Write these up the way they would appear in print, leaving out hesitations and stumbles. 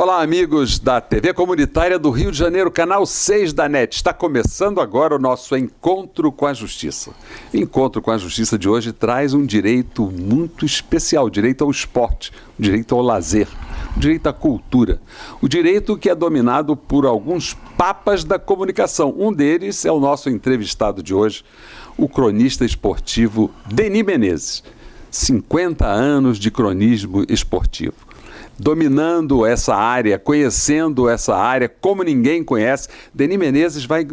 Olá, amigos da TV Comunitária do Rio de Janeiro, canal 6 da NET. Está começando agora o nosso Encontro com a Justiça. O Encontro com a Justiça de hoje traz um direito muito especial, o direito ao esporte, o direito ao lazer, o direito à cultura, o direito que é dominado por alguns papas da comunicação. Um deles é o nosso entrevistado de hoje, o cronista esportivo Denis Menezes. 50 anos de cronismo esportivo. Dominando essa área, conhecendo essa área como ninguém conhece, Denis Menezes vai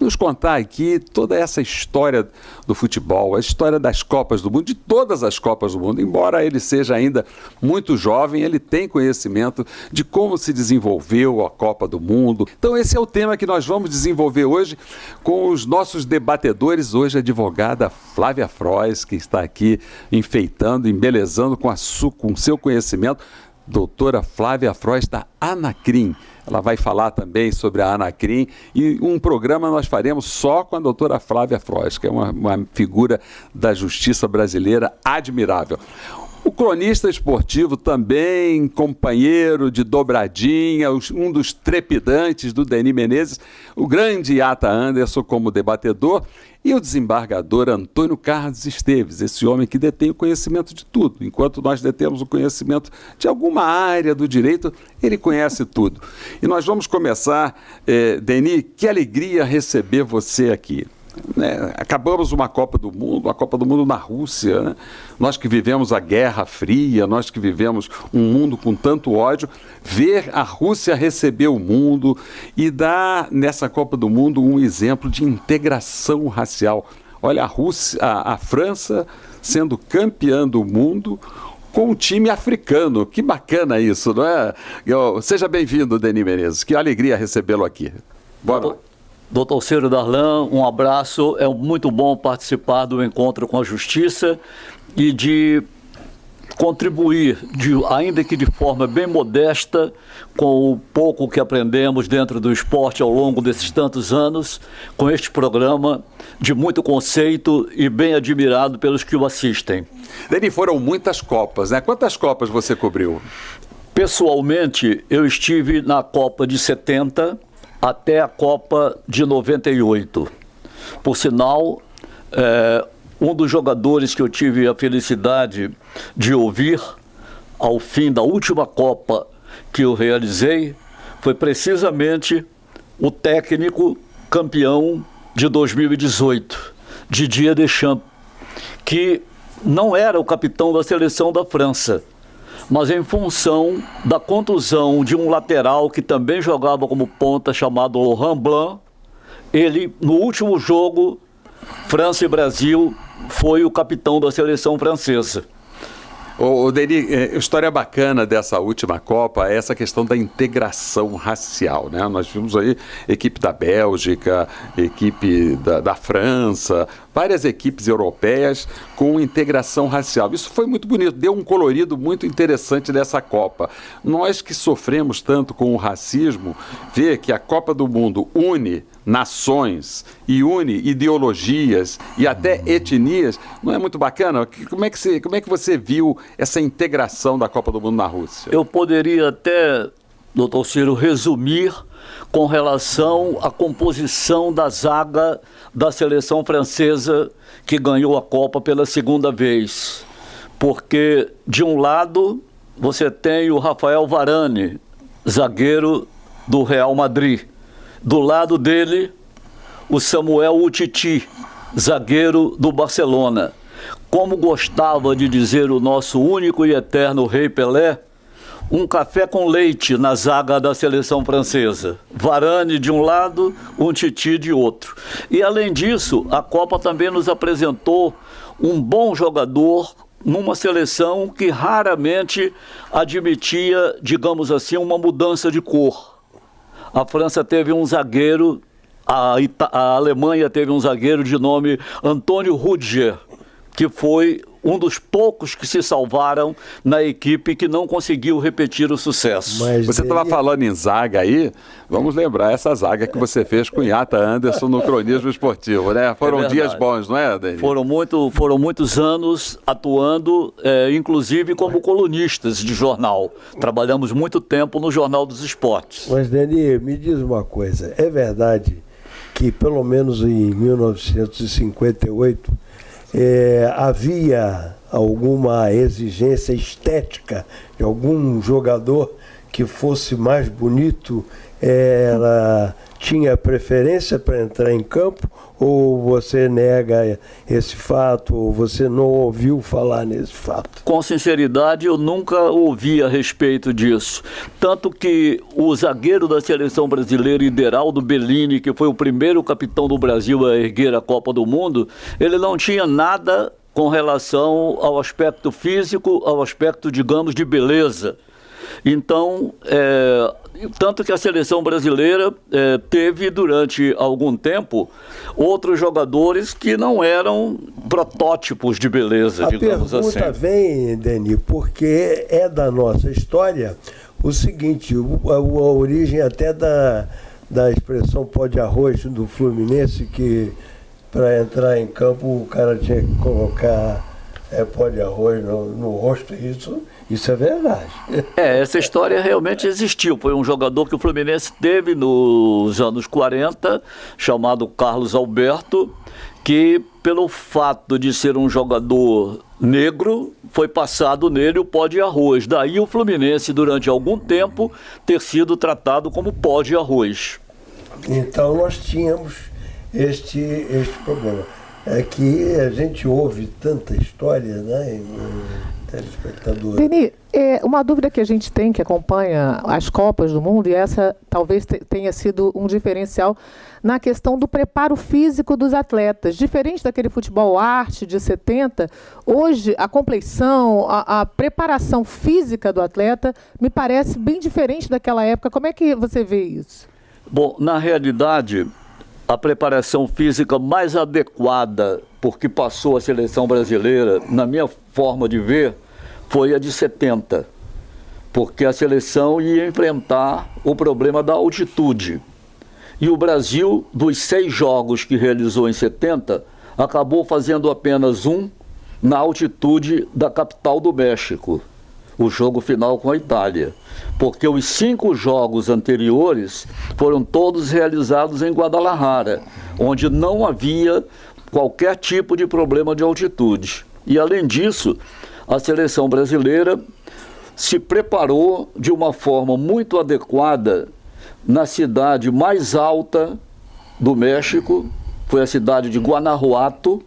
nos contar aqui toda essa história do futebol, a história das Copas do Mundo, de todas as Copas do Mundo. Embora ele seja ainda muito jovem, ele tem conhecimento de como se desenvolveu a Copa do Mundo. Então esse é o tema que nós vamos desenvolver hoje com os nossos debatedores. Hoje a advogada Flávia Frois, que está aqui enfeitando, embelezando com seu conhecimento. Doutora Flávia Frois da Anacrim. Ela vai falar também sobre a Anacrim e um programa nós faremos só com a doutora Flávia Frois, que é uma figura da justiça brasileira admirável. O cronista esportivo também, companheiro de dobradinha, um dos trepidantes do Denis Menezes, o grande Yata Anderson como debatedor e o desembargador Antônio Carlos Esteves, esse homem que detém o conhecimento de tudo. Enquanto nós detemos o conhecimento de alguma área do direito, ele conhece tudo. E nós vamos começar, Denis, que alegria receber você aqui. Acabamos uma Copa do Mundo na Rússia, né? Nós que vivemos a Guerra Fria, nós que vivemos um mundo com tanto ódio, ver a Rússia receber o mundo e dar nessa Copa do Mundo um exemplo de integração racial. Olha, a França sendo campeã do mundo com um time africano. Que bacana isso, não é? Seja bem-vindo, Denis Menezes, que alegria recebê-lo aqui. Boa noite. Doutor Ciro Darlan, um abraço. É muito bom participar do Encontro com a Justiça e de contribuir, ainda que de forma bem modesta, com o pouco que aprendemos dentro do esporte ao longo desses tantos anos, com este programa de muito conceito e bem admirado pelos que o assistem. Denis, foram muitas Copas, né? Quantas Copas você cobriu? Pessoalmente, eu estive na Copa de 70 até a Copa de 98. Por sinal, um dos jogadores que eu tive a felicidade de ouvir ao fim da última Copa que eu realizei foi precisamente o técnico campeão de 2018, Didier Deschamps, que não era o capitão da seleção da França, mas em função da contusão de um lateral que também jogava como ponta, chamado Laurent Blanc, ele, no último jogo, França e Brasil, foi o capitão da seleção francesa. O Denis, história bacana dessa última Copa é essa questão da integração racial, né? Nós vimos aí equipe da Bélgica, equipe da França, várias equipes europeias com integração racial. Isso foi muito bonito, deu um colorido muito interessante dessa Copa. Nós que sofremos tanto com o racismo, ver que a Copa do Mundo une nações e une ideologias e até etnias, não é muito bacana? Como é que você viu essa integração da Copa do Mundo na Rússia? Eu poderia até, doutor Ciro, resumir com relação à composição da zaga da seleção francesa que ganhou a Copa pela segunda vez. Porque, de um lado, você tem o Rafael Varane, zagueiro do Real Madrid. Do lado dele, o Samuel Umtiti, zagueiro do Barcelona. Como gostava de dizer o nosso único e eterno rei Pelé, um café com leite na zaga da seleção francesa. Varane de um lado, Umtiti de outro. E além disso, a Copa também nos apresentou um bom jogador numa seleção que raramente admitia, digamos assim, uma mudança de cor. A França teve um zagueiro, a Alemanha teve um zagueiro de nome Antônio Rüdiger, que foi um dos poucos que se salvaram na equipe que não conseguiu repetir o sucesso. Mas você estava falando em zaga aí, vamos lembrar essa zaga que você fez com Iata Anderson no cronismo esportivo, né? Foram dias bons, não é, Deni? Foram muitos anos atuando, inclusive como colunistas de jornal. Trabalhamos muito tempo no Jornal dos Esportes. Mas, Deni, me diz uma coisa, é verdade que pelo menos em 1958 havia alguma exigência estética de algum jogador que fosse mais bonito, tinha preferência para entrar em campo, ou você nega esse fato, ou você não ouviu falar nesse fato? Com sinceridade, eu nunca ouvi a respeito disso. Tanto que o zagueiro da seleção brasileira, Ideraldo Bellini, que foi o primeiro capitão do Brasil a erguer a Copa do Mundo, ele não tinha nada com relação ao aspecto físico, ao aspecto, digamos, de beleza. Então, tanto que a seleção brasileira teve durante algum tempo outros jogadores que não eram protótipos de beleza, digamos assim. A pergunta vem, Deni, porque é da nossa história o seguinte, a origem até da expressão pó de arroz do Fluminense, que para entrar em campo o cara tinha que colocar pó de arroz no rosto, isso é verdade. Essa história realmente existiu. Foi um jogador que o Fluminense teve nos anos 40, chamado Carlos Alberto, que pelo fato de ser um jogador negro, foi passado nele o pó de arroz. Daí o Fluminense, durante algum tempo, ter sido tratado como pó de arroz. Então nós tínhamos este problema. É que a gente ouve tanta história, né, telespectador. Deni, uma dúvida que a gente tem, que acompanha as Copas do Mundo, e essa talvez tenha sido um diferencial na questão do preparo físico dos atletas. Diferente daquele futebol arte de 70, hoje a compleição, a preparação física do atleta me parece bem diferente daquela época. Como é que você vê isso? Bom, na realidade, a preparação física mais adequada por que passou a seleção brasileira, na minha forma de ver, foi a de 70. Porque a seleção ia enfrentar o problema da altitude. E o Brasil, dos 6 jogos que realizou em 70, acabou fazendo apenas um na altitude da capital do México, o jogo final com a Itália. Porque os 5 jogos anteriores foram todos realizados em Guadalajara, onde não havia qualquer tipo de problema de altitude. E, além disso, a seleção brasileira se preparou de uma forma muito adequada na cidade mais alta do México, foi a cidade de Guanajuato,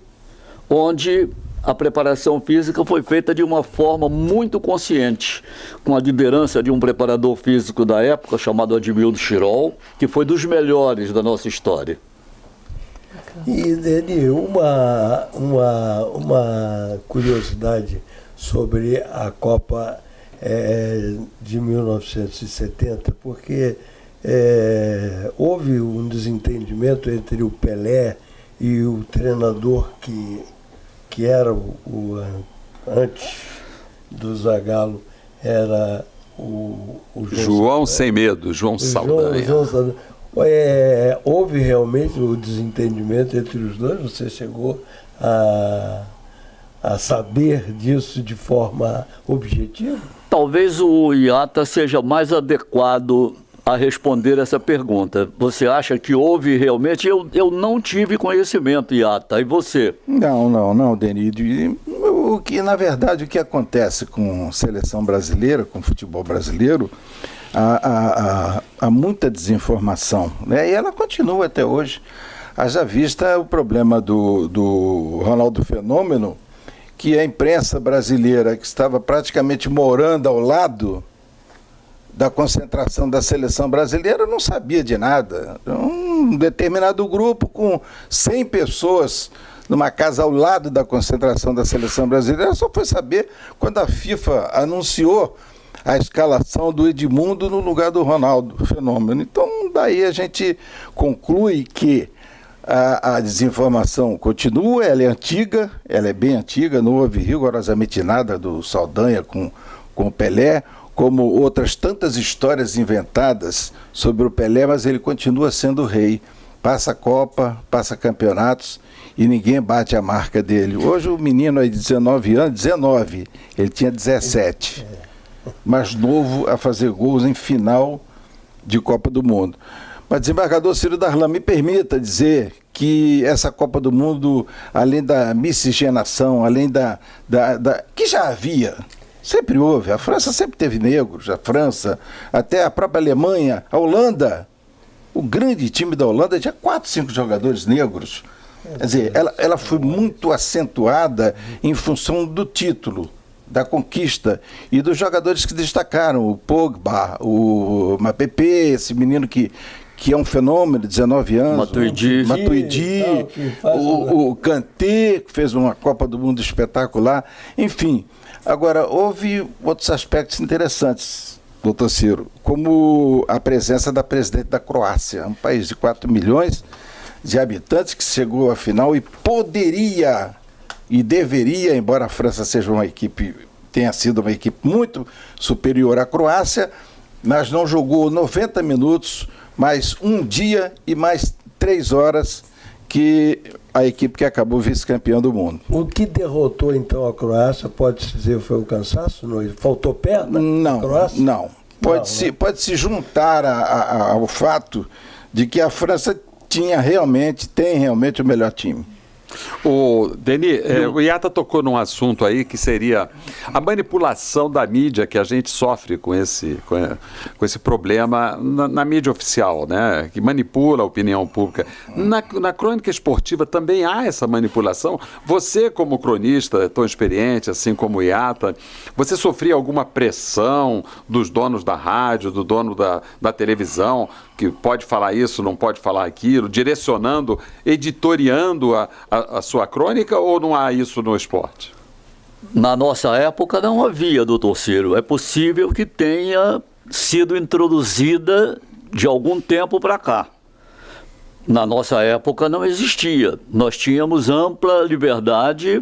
onde a preparação física foi feita de uma forma muito consciente, com a liderança de um preparador físico da época, chamado Admildo Chirol, que foi dos melhores da nossa história. E, Deni, uma curiosidade sobre a Copa de 1970, porque houve um desentendimento entre o Pelé e o treinador que era antes do Zagallo, era o João Sem Medo, João Saldanha. Houve realmente o desentendimento entre os dois? Você chegou a saber disso de forma objetiva? Talvez o Iata seja mais adequado a responder essa pergunta. Você acha que houve realmente? Eu não tive conhecimento, Iata. E você? Não, Deni. Na verdade, o que acontece com a seleção brasileira, com o futebol brasileiro, há muita desinformação, né? E ela continua até hoje. Haja vista o problema do Ronaldo Fenômeno, que a imprensa brasileira, que estava praticamente morando ao lado da concentração da seleção brasileira, não sabia de nada. Um determinado grupo com 100 pessoas numa casa ao lado da concentração da seleção brasileira só foi saber quando a FIFA anunciou a escalação do Edmundo no lugar do Ronaldo Fenômeno. Então, daí a gente conclui que a desinformação continua, ela é antiga, ela é bem antiga, não houve rigorosamente nada do Saldanha com o Pelé, como outras tantas histórias inventadas sobre o Pelé, mas ele continua sendo rei. Passa Copa, passa campeonatos e ninguém bate a marca dele. Hoje o menino aí de 19 anos, ele tinha 17, mais novo a fazer gols em final de Copa do Mundo. Mas, desembargador Ciro Darlan, me permita dizer que essa Copa do Mundo, além da miscigenação, além que já havia, sempre houve, a França sempre teve negros, a França, até a própria Alemanha, a Holanda, o grande time da Holanda tinha 4, 5 jogadores negros. Quer dizer, ela foi muito acentuada em função do título, da conquista e dos jogadores que destacaram, o Pogba, o Mbappé, esse menino que é um fenômeno, 19 anos, Matuidi, o Kanté, que fez uma Copa do Mundo espetacular, enfim. Agora, houve outros aspectos interessantes, doutor Ciro, como a presença da presidente da Croácia, um país de 4 milhões de habitantes que chegou à final e poderia e deveria, embora a França seja tenha sido uma equipe muito superior à Croácia, mas não jogou 90 minutos, mais um dia e mais 3 horas que a equipe que acabou vice-campeã do mundo. O que derrotou então a Croácia, pode-se dizer, foi o cansaço? Não? Faltou perna? Não. Pode-se juntar ao fato de que a França tem realmente o melhor time. O Denis, o Iata tocou num assunto aí que seria a manipulação da mídia que a gente sofre com esse problema na mídia oficial, né? Que manipula a opinião pública. Na crônica esportiva também há essa manipulação. Você, como cronista tão experiente, assim como o Iata, você sofria alguma pressão dos donos da rádio, do dono da televisão, que pode falar isso, não pode falar aquilo, direcionando, editoriando a sua crônica, ou não há isso no esporte? Na nossa época não havia, doutor Ciro. É possível que tenha sido introduzida de algum tempo para cá. Na nossa época não existia. Nós tínhamos ampla liberdade,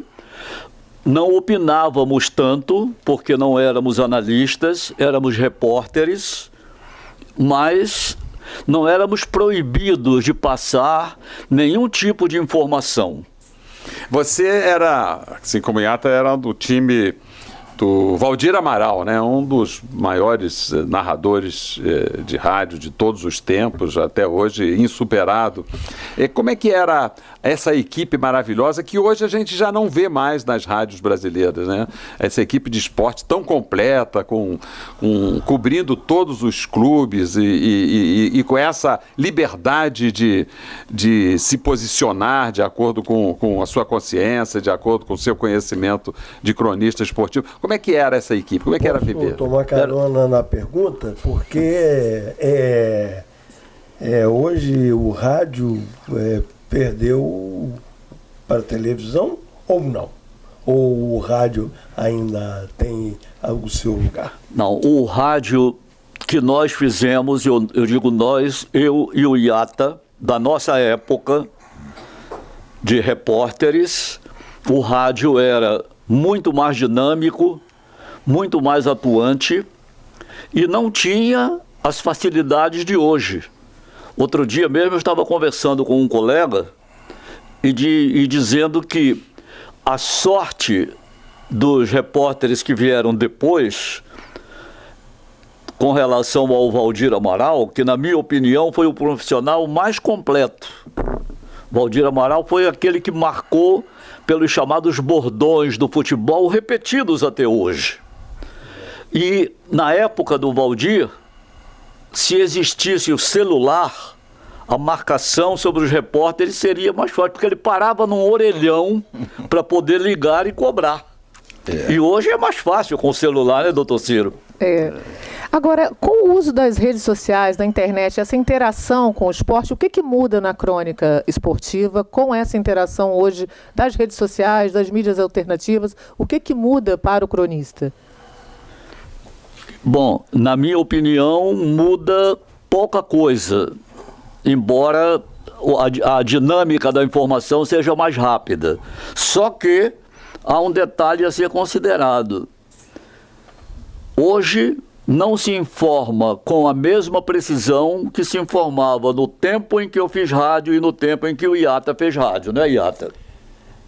não opinávamos tanto, porque não éramos analistas, éramos repórteres, mas não éramos proibidos de passar nenhum tipo de informação. Você era, assim como Iata, era do time do Valdir Amaral, né? Um dos maiores narradores de rádio de todos os tempos, até hoje, insuperado. Como é que era essa equipe maravilhosa que hoje a gente já não vê mais nas rádios brasileiras, né? Essa equipe de esporte tão completa, cobrindo todos os clubes e com essa liberdade de se posicionar de acordo com a sua consciência, de acordo com o seu conhecimento de cronista esportivo. Como é que era essa equipe? Como é que era viver? Posso tomar carona na pergunta? Porque hoje o rádio perdeu para a televisão ou não? Ou o rádio ainda tem o seu lugar? Não, o rádio que nós fizemos, eu digo nós, eu e o Iata, da nossa época de repórteres, o rádio era muito mais dinâmico, muito mais atuante e não tinha as facilidades de hoje. Outro dia mesmo eu estava conversando com um colega e dizendo que a sorte dos repórteres que vieram depois, com relação ao Valdir Amaral, que na minha opinião foi o profissional mais completo. Valdir Amaral foi aquele que marcou pelos chamados bordões do futebol, repetidos até hoje. E na época do Valdir, se existisse o celular, a marcação sobre os repórteres seria mais forte, porque ele parava num orelhão para poder ligar e cobrar. E hoje é mais fácil com o celular, né, doutor Ciro? Agora, com o uso das redes sociais, da internet, essa interação com o esporte, o que muda na crônica esportiva com essa interação hoje das redes sociais, das mídias alternativas? O que muda para o cronista? Bom, na minha opinião, muda pouca coisa, embora a dinâmica da informação seja mais rápida. Só que há um detalhe a ser considerado. Hoje não se informa com a mesma precisão que se informava no tempo em que eu fiz rádio e no tempo em que o Iata fez rádio, né, Iata?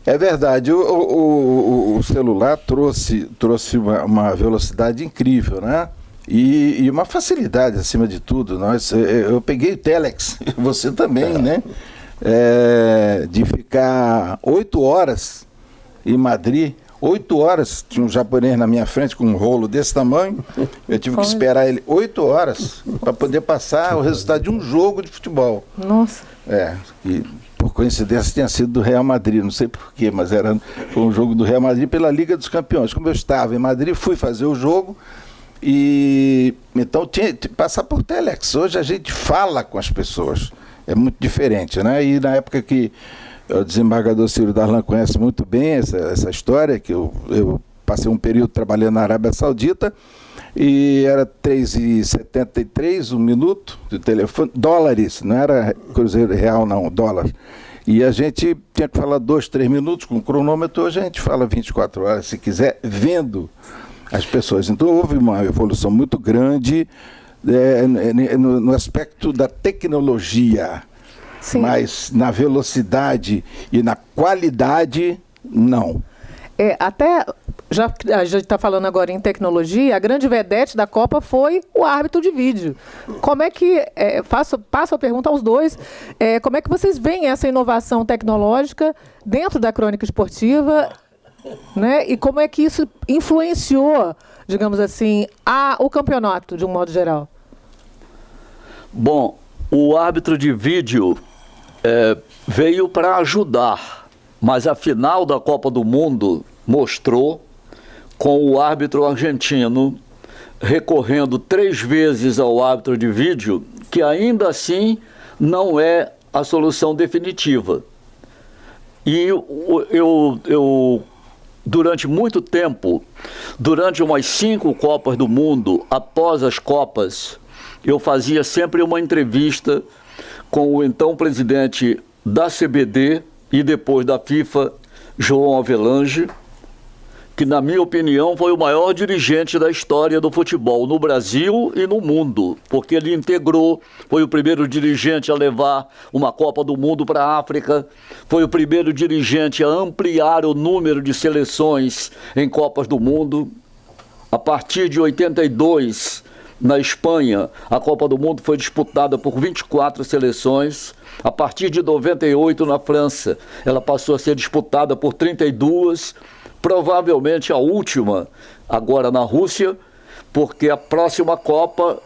É verdade, o celular trouxe uma velocidade incrível, né? E uma facilidade acima de tudo. Eu peguei o Telex, você também, né? De ficar 8 horas em Madrid, 8 horas, tinha um japonês na minha frente com um rolo desse tamanho, eu tive que esperar ele 8 horas para poder passar o resultado de um jogo de futebol. Nossa. E por coincidência tinha sido do Real Madrid, não sei porquê, mas foi um jogo do Real Madrid pela Liga dos Campeões. Como eu estava em Madrid, fui fazer o jogo e então tinha que passar por Telex. Hoje a gente fala com as pessoas, é muito diferente, né? E na época que o desembargador Ciro Darlan conhece muito bem essa história, que eu passei um período trabalhando na Arábia Saudita, e era 3,73 um minuto de telefone, dólares, não era cruzeiro real não, dólar. E a gente tinha que falar 2, 3 minutos com o cronômetro, hoje a gente fala 24 horas, se quiser, vendo as pessoas. Então houve uma evolução muito grande no aspecto da tecnologia. Sim. Mas na velocidade e na qualidade, não. Até, já a gente está falando agora em tecnologia, a grande vedete da Copa foi o árbitro de vídeo. Como é que, passo a pergunta aos dois, como é que vocês veem essa inovação tecnológica dentro da crônica esportiva, né? E como é que isso influenciou, digamos assim, o campeonato, de um modo geral? Bom, o árbitro de vídeo veio para ajudar, mas a final da Copa do Mundo mostrou, com o árbitro argentino recorrendo 3 vezes ao árbitro de vídeo, que ainda assim não é a solução definitiva. E eu durante muito tempo, durante umas 5 Copas do Mundo, após as Copas, eu fazia sempre uma entrevista com o então presidente da CBD e depois da FIFA, João Avelange, que, na minha opinião, foi o maior dirigente da história do futebol no Brasil e no mundo, porque ele integrou, foi o primeiro dirigente a levar uma Copa do Mundo para a África, foi o primeiro dirigente a ampliar o número de seleções em Copas do Mundo. A partir de 82, na Espanha, a Copa do Mundo foi disputada por 24 seleções. A partir de 98, na França, ela passou a ser disputada por 32, provavelmente a última agora na Rússia, porque a próxima Copa,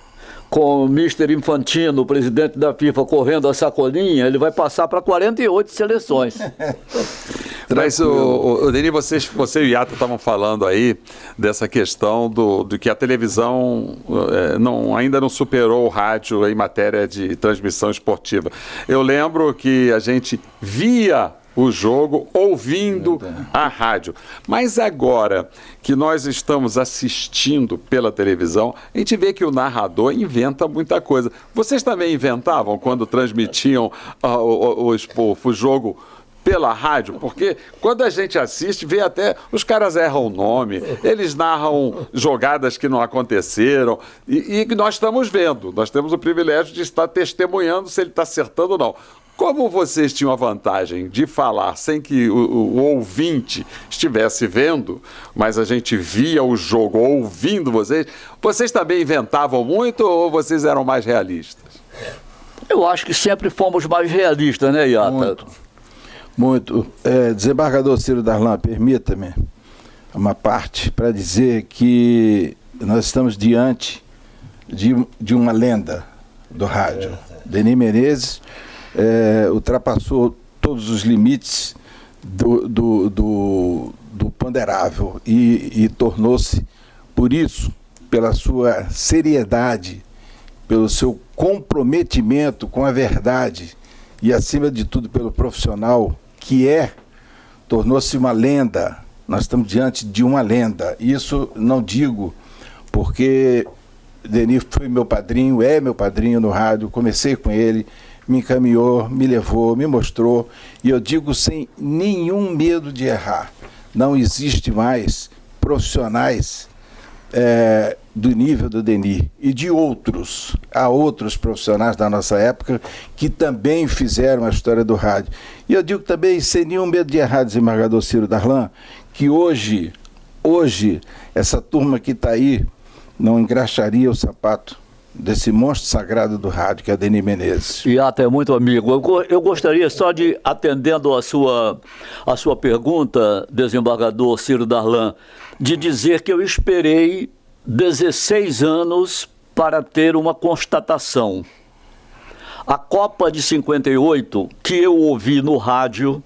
com o Mr. Infantino, o presidente da FIFA, correndo a sacolinha, ele vai passar para 48 seleções. Mas, Denis, você e o Iata estavam falando aí dessa questão de que a televisão ainda não superou o rádio em matéria de transmissão esportiva. Eu lembro que a gente via o jogo ouvindo a rádio. Mas agora que nós estamos assistindo pela televisão, a gente vê que o narrador inventa muita coisa. Vocês também inventavam quando transmitiam o jogo pela rádio? Porque quando a gente assiste, vê até os caras erram o nome, eles narram jogadas que não aconteceram e nós estamos vendo. Nós temos o privilégio de estar testemunhando se ele está acertando ou não. Como vocês tinham a vantagem de falar sem que o ouvinte estivesse vendo, mas a gente via o jogo ouvindo vocês também inventavam muito ou vocês eram mais realistas? Eu acho que sempre fomos mais realistas, né, Iata? Muito. Desembargador Ciro Darlan, permita-me uma parte para dizer que nós estamos diante de uma lenda do rádio. Denis Menezes ultrapassou todos os limites do ponderável e tornou-se, por isso, pela sua seriedade, pelo seu comprometimento com a verdade e, acima de tudo, pelo profissional que tornou-se uma lenda. Nós estamos diante de uma lenda. Isso não digo porque Denis foi meu padrinho, é meu padrinho no rádio, comecei com ele, me encaminhou, me levou, me mostrou, e eu digo sem nenhum medo de errar. Não existe mais profissionais do nível do Denis e de outros. Há outros profissionais da nossa época que também fizeram a história do rádio. E eu digo também, sem nenhum medo de errar, desembargador Ciro Darlan, que hoje, essa turma que está aí não engraxaria o sapato desse monstro sagrado do rádio, que é Denis Menezes. E até muito amigo. Eu gostaria só de, atendendo a sua pergunta, desembargador Ciro Darlan, de dizer que eu esperei 16 anos para ter uma constatação. A Copa de 58, que eu ouvi no rádio,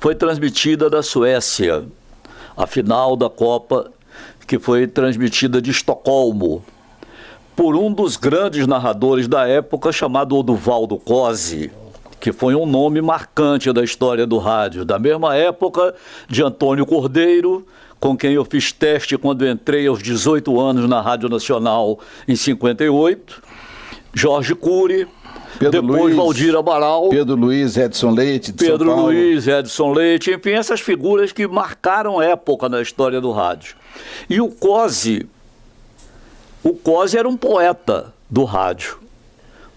foi transmitida da Suécia. A final da Copa, que foi transmitida de Estocolmo, por um dos grandes narradores da época, chamado Oduvaldo Cosi, que foi um nome marcante da história do rádio. Da mesma época de Antônio Cordeiro, com quem eu fiz teste quando entrei aos 18 anos na Rádio Nacional em 58, Jorge Cury, depois Valdir Amaral, Pedro Luiz, Edson Leite, de São Paulo. Luiz, Edson Leite, enfim, essas figuras que marcaram época na história do rádio. E o Cosi era um poeta do rádio,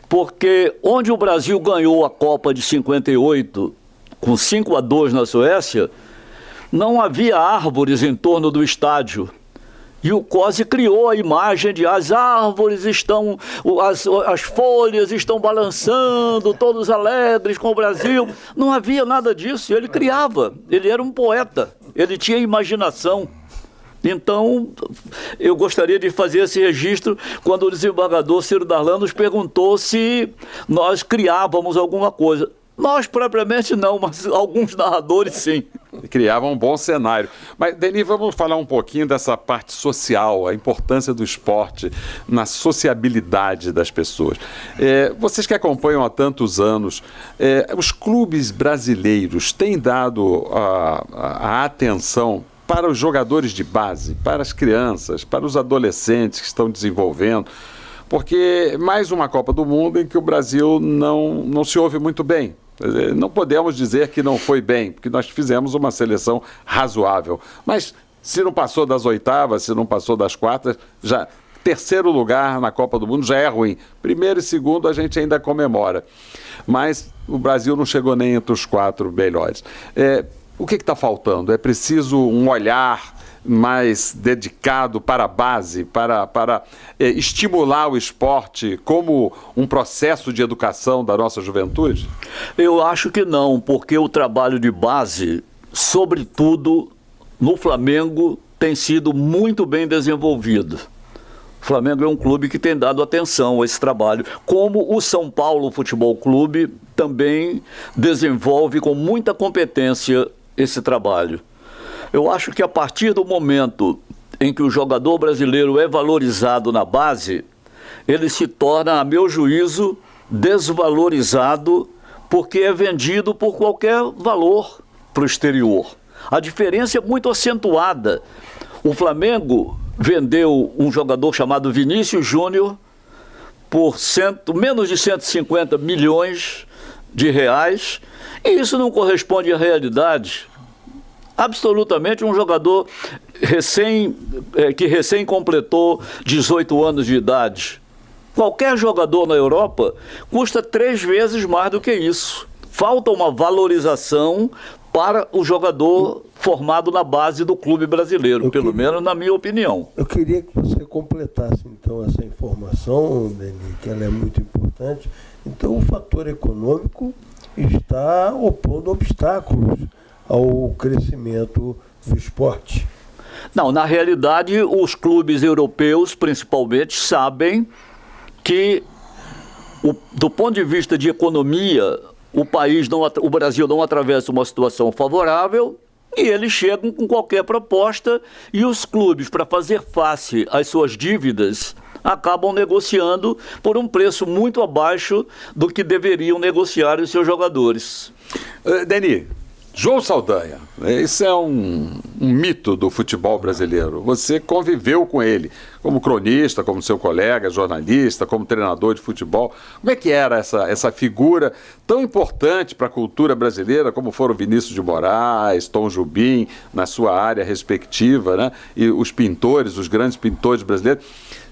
porque onde o Brasil ganhou a Copa de 58, com 5-2 na Suécia, não havia árvores em torno do estádio. E o Cosi criou a imagem de as árvores estão, as folhas estão balançando, todos alegres com o Brasil. Não havia nada disso, ele criava, ele era um poeta, ele tinha imaginação. Então, eu gostaria de fazer esse registro quando o desembargador Ciro Darlan nos perguntou se nós criávamos alguma coisa. Nós, propriamente, não, mas alguns narradores, sim. Criavam um bom cenário. Mas, Denis, vamos falar um pouquinho dessa parte social, a importância do esporte na sociabilidade das pessoas. Vocês que acompanham há tantos anos, os clubes brasileiros têm dado a atenção para os jogadores de base, para as crianças, para os adolescentes que estão desenvolvendo, porque mais uma Copa do Mundo em que o Brasil não se ouve muito bem. Não podemos dizer que não foi bem, porque nós fizemos uma seleção razoável. Mas se não passou das oitavas, se não passou das quartas, já terceiro lugar na Copa do Mundo já é ruim. Primeiro e segundo a gente ainda comemora. Mas o Brasil não chegou nem entre os 4 melhores. O que está faltando? É preciso um olhar mais dedicado para a base, para estimular o esporte como um processo de educação da nossa juventude? Eu acho que não, porque o trabalho de base, sobretudo no Flamengo, tem sido muito bem desenvolvido. O Flamengo é um clube que tem dado atenção a esse trabalho, como o São Paulo Futebol Clube também desenvolve com muita competência esse trabalho. Eu acho que a partir do momento em que o jogador brasileiro é valorizado na base, ele se torna, a meu juízo, desvalorizado, porque é vendido por qualquer valor para o exterior. A diferença é muito acentuada. O Flamengo vendeu um jogador chamado Vinícius Júnior por menos de 150 milhões de reais, e isso não corresponde à realidade. Absolutamente um jogador que recém completou 18 anos de idade. Qualquer jogador na Europa custa 3 vezes mais do que isso. Falta uma valorização para o jogador formado na base do clube brasileiro, pelo menos na minha opinião. Eu queria que você completasse, então, essa informação, Denis, que ela é muito importante. Então, o fator econômico está opondo obstáculos ao crescimento do esporte. Não, na realidade, os clubes europeus, principalmente, sabem que, do ponto de vista de economia, o Brasil não atravessa uma situação favorável e eles chegam com qualquer proposta e os clubes, para fazer face às suas dívidas, acabam negociando por um preço muito abaixo do que deveriam negociar os seus jogadores. Denis, João Saldanha, esse é um mito do futebol brasileiro. Você conviveu com ele como cronista, como seu colega, jornalista, como treinador de futebol. Como é que era essa figura tão importante para a cultura brasileira, como foram Vinícius de Moraes, Tom Jobim, na sua área respectiva, né? E os pintores, os grandes pintores brasileiros.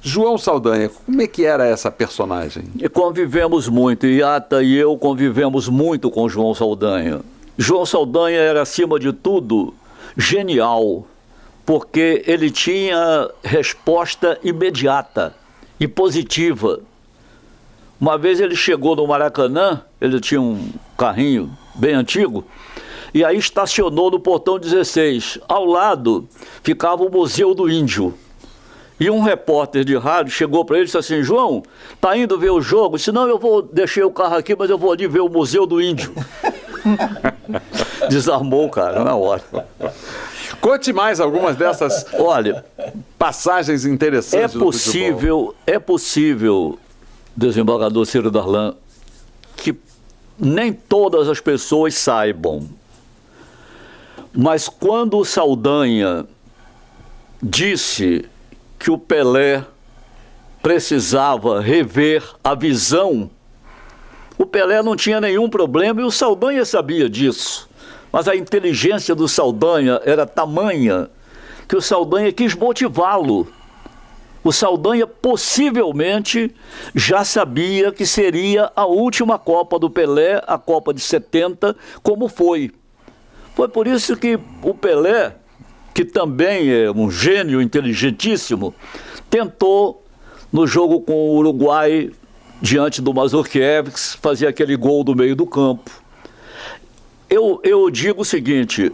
João Saldanha, como é que era essa personagem? E convivemos muito, Iata e eu convivemos muito com João Saldanha. João Saldanha era, acima de tudo, genial, porque ele tinha resposta imediata e positiva. Uma vez ele chegou no Maracanã, ele tinha um carrinho bem antigo, e aí estacionou no portão 16. Ao lado ficava o Museu do Índio. E um repórter de rádio chegou para ele e disse assim: João, tá indo ver o jogo? Senão eu deixei o carro aqui, mas eu vou ali ver o Museu do Índio. Desarmou o cara na hora. Conte mais algumas dessas passagens interessantes do futebol. É possível, desembargador Ciro Darlan, que nem todas as pessoas saibam, mas quando o Saldanha disse que o Pelé precisava rever a visão, o Pelé não tinha nenhum problema e o Saldanha sabia disso. Mas a inteligência do Saldanha era tamanha que o Saldanha quis motivá-lo. O Saldanha possivelmente já sabia que seria a última Copa do Pelé, a Copa de 70, como foi. Foi por isso que o Pelé, que também é um gênio inteligentíssimo, tentou, no jogo com o Uruguai, diante do Mazurkiewicz, fazer aquele gol do meio do campo. Eu digo o seguinte: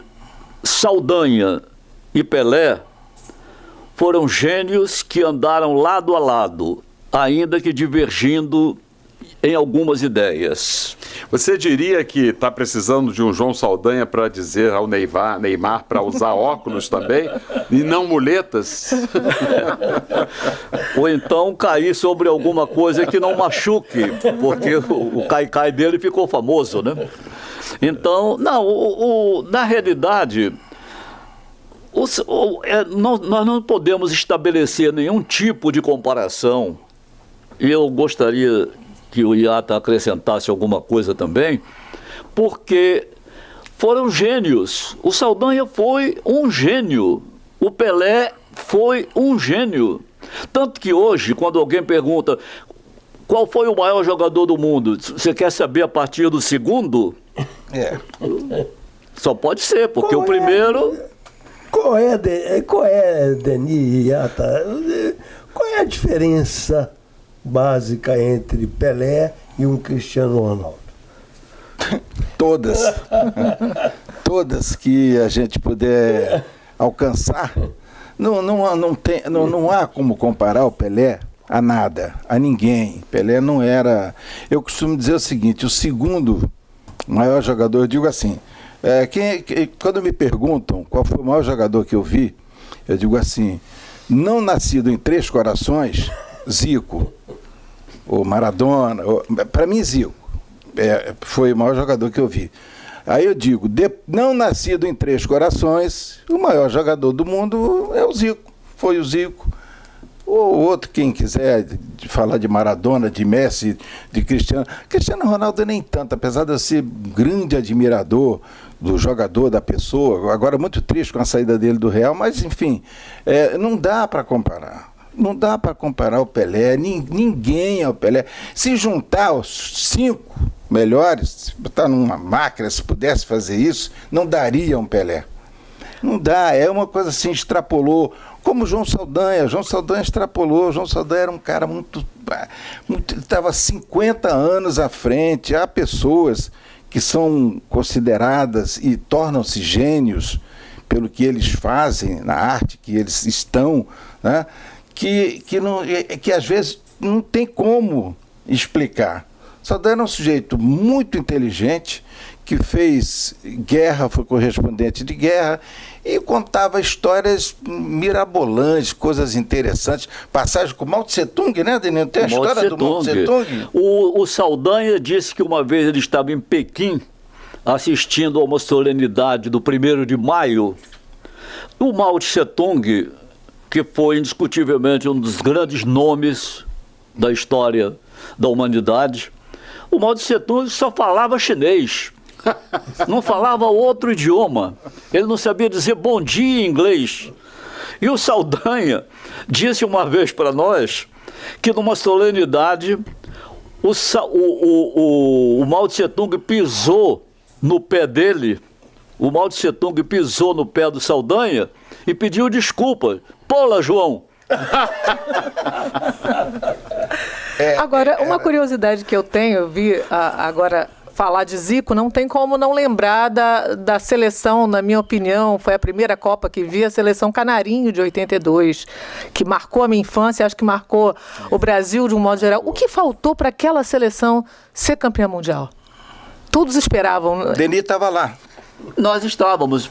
Saldanha e Pelé foram gênios que andaram lado a lado, ainda que divergindo em algumas ideias. Você diria que está precisando de um João Saldanha para dizer ao Neymar para usar óculos também e não muletas? Ou então cair sobre alguma coisa que não machuque, porque o cai-cai dele ficou famoso, né? Então, não, na realidade, nós não podemos estabelecer nenhum tipo de comparação. E eu gostaria que o Iata acrescentasse alguma coisa também, porque foram gênios. O Saldanha foi um gênio, o Pelé foi um gênio. Tanto que hoje, quando alguém pergunta qual foi o maior jogador do mundo, você quer saber a partir do segundo? Só pode ser, porque o primeiro... Qual é, Denis Iata? Qual é a diferença básica entre Pelé e um Cristiano Ronaldo? Todas. Todas que a gente puder alcançar. Não há como comparar o Pelé a nada, a ninguém. Pelé não era... Eu costumo dizer o seguinte: o segundo maior jogador, eu digo assim, quando me perguntam qual foi o maior jogador que eu vi, eu digo assim: não nascido em Três Corações, Zico, ou Maradona, para mim Zico foi o maior jogador que eu vi. Aí eu digo, não nascido em Três Corações, o maior jogador do mundo é o Zico, foi o Zico. Ou outro, quem quiser falar de Maradona, de Messi, de Cristiano Ronaldo nem tanto, apesar de eu ser grande admirador do jogador, da pessoa, agora muito triste com a saída dele do Real, mas enfim, não dá para comparar. Não dá para comparar o Pelé, ninguém é o Pelé. Se juntar os 5 melhores, se botar numa máquina, se pudesse fazer isso, não daria um Pelé. Não dá, é uma coisa assim, extrapolou. Como João Saldanha extrapolou. João Saldanha era um cara muito estava 50 anos à frente. Há pessoas que são consideradas e tornam-se gênios pelo que eles fazem na arte, que eles estão, né? Que às vezes não tem como explicar. Saldanha era um sujeito muito inteligente, que fez guerra, foi correspondente de guerra, e contava histórias mirabolantes, coisas interessantes. Passagem com Mao Tse Tung, né, Denil? Tem a história do Mao Tse Tung. O Saldanha disse que uma vez ele estava em Pequim, assistindo a uma solenidade do 1º de maio, o Mao Tse-tung, que foi indiscutivelmente um dos grandes nomes da história da humanidade, o Mao Tse-tung só falava chinês, não falava outro idioma, ele não sabia dizer bom dia em inglês. E o Saldanha disse uma vez para nós que numa solenidade o Mao Tse-tung pisou no pé dele, o Mao Tse-tung pisou no pé do Saldanha e pediu desculpa. Pô, João! Agora, uma curiosidade que eu tenho, eu vi agora falar de Zico, não tem como não lembrar da seleção, na minha opinião, foi a primeira Copa que vi, a seleção Canarinho de 82, que marcou a minha infância, acho que marcou o Brasil de um modo geral. O que faltou para aquela seleção ser campeã mundial? Todos esperavam. Denis estava lá. Nós estávamos.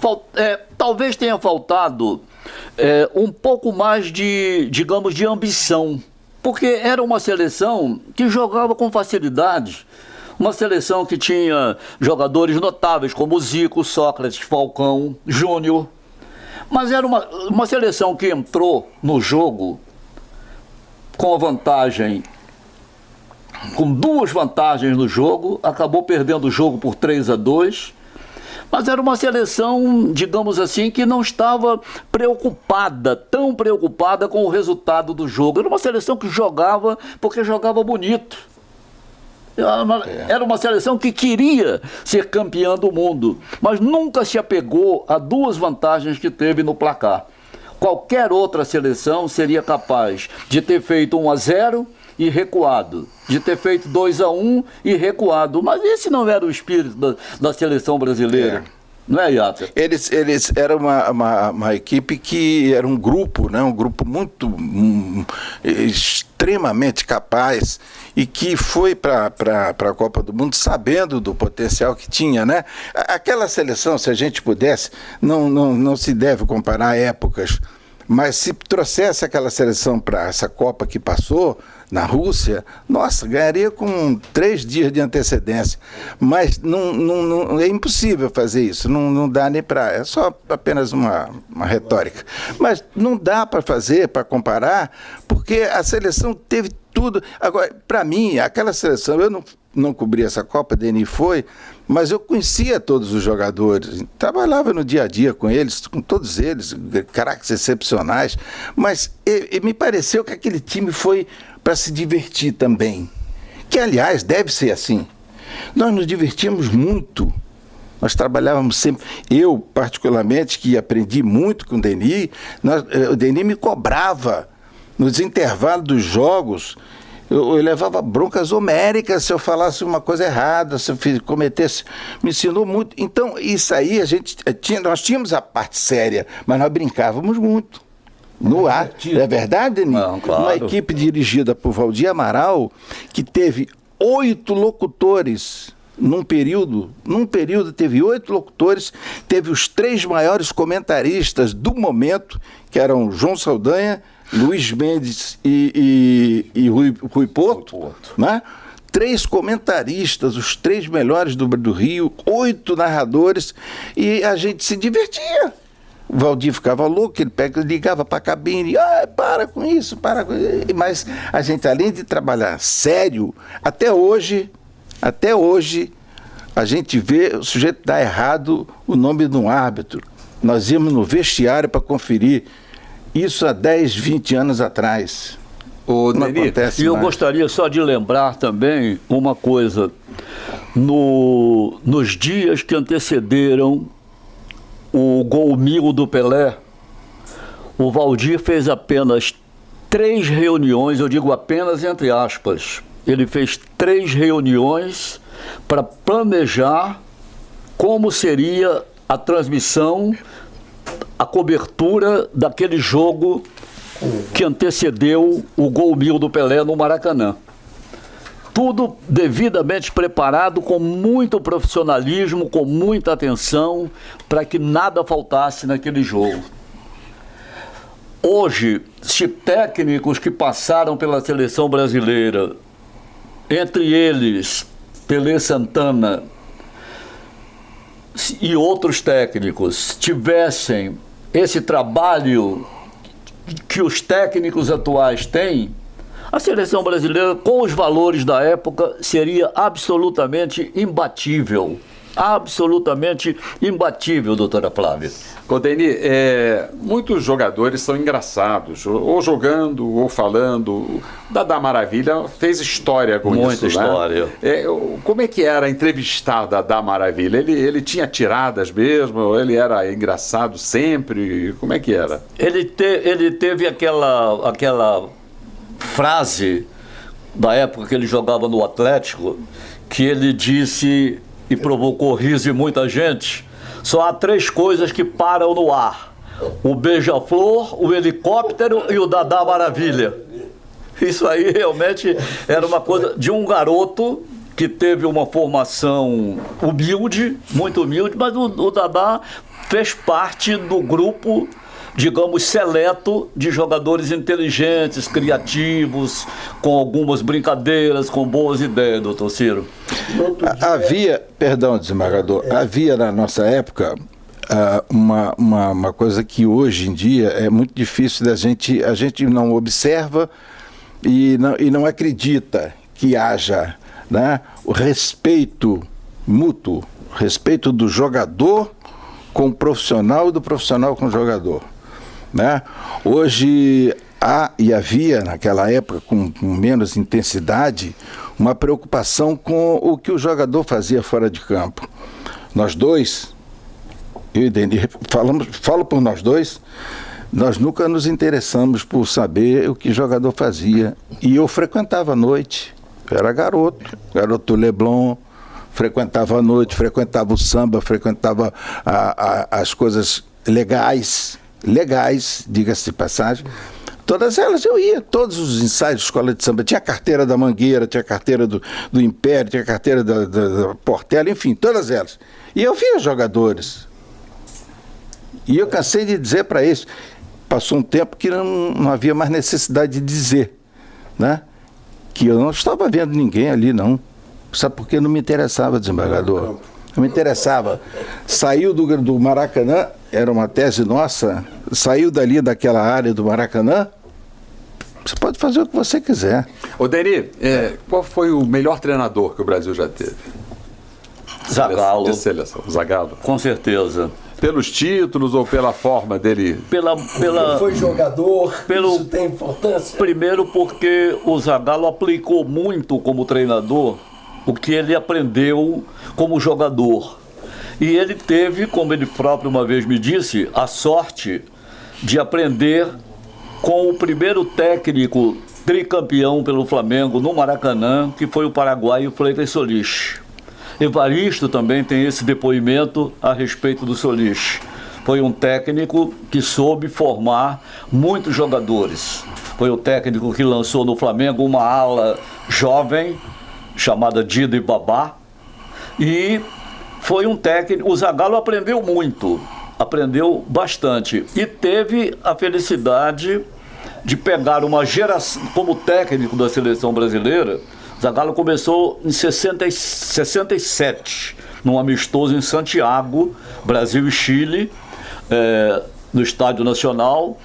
Talvez tenha faltado um pouco mais de, digamos, de ambição, porque era uma seleção que jogava com facilidade. Uma seleção que tinha jogadores notáveis como Zico, Sócrates, Falcão, Júnior. Mas era uma seleção que entrou no jogo com vantagem, com 2 vantagens no jogo, acabou perdendo o jogo por 3-2. Mas era uma seleção, digamos assim, que não estava tão preocupada com o resultado do jogo. Era uma seleção que jogava porque jogava bonito. Era uma seleção que queria ser campeã do mundo, mas nunca se apegou a 2 vantagens que teve no placar. Qualquer outra seleção seria capaz de ter feito 1-0 e recuado, de ter feito 2-1 e recuado, mas esse não era o espírito da seleção brasileira. Não é, Iata? Eles eram uma equipe que era um grupo, né? Um grupo muito extremamente capaz e que foi para a Copa do Mundo sabendo do potencial que tinha, né? Aquela seleção, se a gente pudesse, não se deve comparar épocas, mas se trouxesse aquela seleção para essa Copa que passou na Rússia, nossa, ganharia com 3 dias de antecedência. Mas não é impossível fazer isso, não dá nem para... É só apenas uma retórica. Mas não dá para fazer, para comparar, porque a seleção teve tudo. Agora, para mim, aquela seleção, eu não cobri essa Copa, Denis foi, mas eu conhecia todos os jogadores, trabalhava no dia a dia com eles, com todos eles, craques excepcionais, mas me pareceu que aquele time foi para se divertir também, que aliás deve ser assim. Nós nos divertimos muito, nós trabalhávamos sempre, eu particularmente, que aprendi muito com o Denis, o Denis me cobrava nos intervalos dos jogos. Eu levava broncas homéricas se eu falasse uma coisa errada, se eu cometesse... Me ensinou muito. Então, isso aí, nós tínhamos a parte séria, mas nós brincávamos muito. No ar. É verdade, Denis? Não, claro. Uma equipe dirigida por Valdir Amaral, que teve 8 locutores num período teve 8 locutores, teve os 3 maiores comentaristas do momento, que eram João Saldanha, Luiz Mendes e Rui Porto, né? 3 comentaristas, os 3 melhores do Rio, 8 narradores, e a gente se divertia. O Valdir ficava louco, ele ligava para a cabine, para com isso, mas a gente, além de trabalhar sério, até hoje, a gente vê o sujeito dar errado o nome de um árbitro. Nós íamos no vestiário para conferir. Isso há 10, 20 anos atrás. Não acontece. E eu gostaria só de lembrar também uma coisa. Nos dias que antecederam o gol 1000 do Pelé, o Valdir fez apenas 3 reuniões, eu digo apenas entre aspas. Ele fez 3 reuniões para planejar como seria a transmissão, a cobertura daquele jogo que antecedeu o gol 1000 do Pelé no Maracanã. Tudo devidamente preparado, com muito profissionalismo, com muita atenção, para que nada faltasse naquele jogo. Hoje, se técnicos que passaram pela seleção brasileira, entre eles Pelé, Santana, e outros técnicos tivessem esse trabalho que os técnicos atuais têm, a seleção brasileira, com os valores da época, seria absolutamente imbatível. Absolutamente imbatível, doutora Flávia. Odeni, muitos jogadores são engraçados, ou jogando, ou falando. O Dadá Maravilha fez história com Muita isso, história. né? Como é que era entrevistar Dadá Maravilha? Ele tinha tiradas mesmo? Ele era engraçado sempre? Como é que era? Ele teve aquela frase da época que ele jogava no Atlético, que ele disse e provocou riso de muita gente: só há 3 coisas que param no ar: o beija-flor, o helicóptero e o Dadá Maravilha. Isso aí realmente era uma coisa de um garoto que teve uma formação humilde, muito humilde, mas o Dadá fez parte do grupo, digamos, seleto de jogadores inteligentes, criativos, com algumas brincadeiras, com boas ideias, doutor Ciro. Havia, perdão, desembargador, havia na nossa época uma coisa que hoje em dia é muito difícil a gente não observa e não acredita que haja, né, o respeito mútuo, respeito do jogador com o profissional e do profissional com o jogador. Né? Hoje há e havia naquela época com menos intensidade uma preocupação com o que o jogador fazia fora de campo. Nós dois, eu e Deni, falo por nós dois, nós nunca nos interessamos por saber o que o jogador fazia. E eu frequentava a noite, eu era garoto do Leblon, frequentava a noite, frequentava o samba, frequentava as coisas legais, diga-se de passagem. Todas elas eu ia, todos os ensaios de escola de samba. Tinha a carteira da Mangueira, tinha a carteira do Império, tinha a carteira da Portela, enfim, todas elas. E eu via jogadores. E eu cansei de dizer para eles, passou um tempo que não havia mais necessidade de dizer, né? Que eu não estava vendo ninguém ali, não. Sabe por quê? Não me interessava, desembargador. Não me interessava. Saiu do Maracanã, era uma tese nossa, saiu dali daquela área do Maracanã, você pode fazer o que você quiser. Ô, Deni, qual foi o melhor treinador que o Brasil já teve? Zagallo. De seleção. Zagallo. Com certeza. Pelos títulos ou pela forma dele? Foi jogador, isso tem importância? Primeiro porque o Zagallo aplicou muito como treinador o que ele aprendeu como jogador. E ele teve, como ele próprio uma vez me disse, a sorte de aprender com o primeiro técnico tricampeão pelo Flamengo no Maracanã, que foi o paraguaio Freitas Solis. Evaristo também tem esse depoimento a respeito do Solis. Foi um técnico que soube formar muitos jogadores. Foi o técnico que lançou no Flamengo uma ala jovem, chamada Dida e Babá. E foi um técnico... O Zagallo aprendeu muito, aprendeu bastante. E teve a felicidade de pegar uma geração... Como técnico da seleção brasileira, Zagallo começou em 67, num amistoso em Santiago, Brasil e Chile, no Estádio Nacional.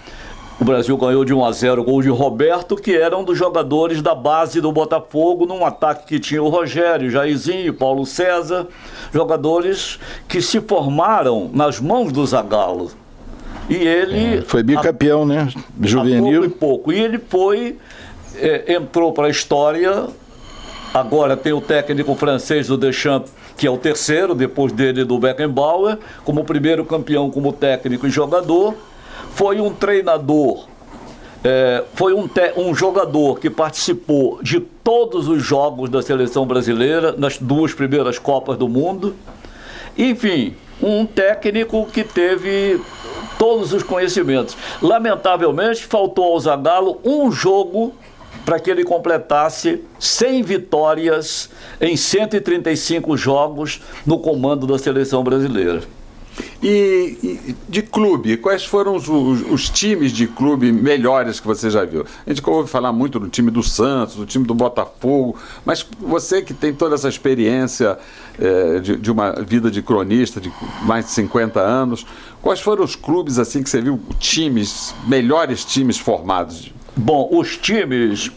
O Brasil ganhou de 1-0, gol de Roberto, que era um dos jogadores da base do Botafogo, num ataque que tinha o Rogério, Jairzinho, Paulo César, jogadores que se formaram nas mãos do Zagallo. E ele... Foi bicampeão, né? Juvenil. E ele entrou para a história. Agora tem o técnico francês do Deschamps, que é o terceiro, depois dele do Beckenbauer, como o primeiro campeão como técnico e jogador. Foi um treinador, foi um jogador que participou de todos os jogos da seleção brasileira, nas 2 primeiras Copas do Mundo. Enfim, um técnico que teve todos os conhecimentos. Lamentavelmente, faltou ao Zagallo um jogo para que ele completasse 100 vitórias em 135 jogos no comando da seleção brasileira. E de clube, quais foram os times de clube melhores que você já viu? A gente ouve falar muito do time do Santos, do time do Botafogo, mas você que tem toda essa experiência de uma vida de cronista de mais de 50 anos, quais foram os clubes assim que você viu, melhores times formados? Bom, os times,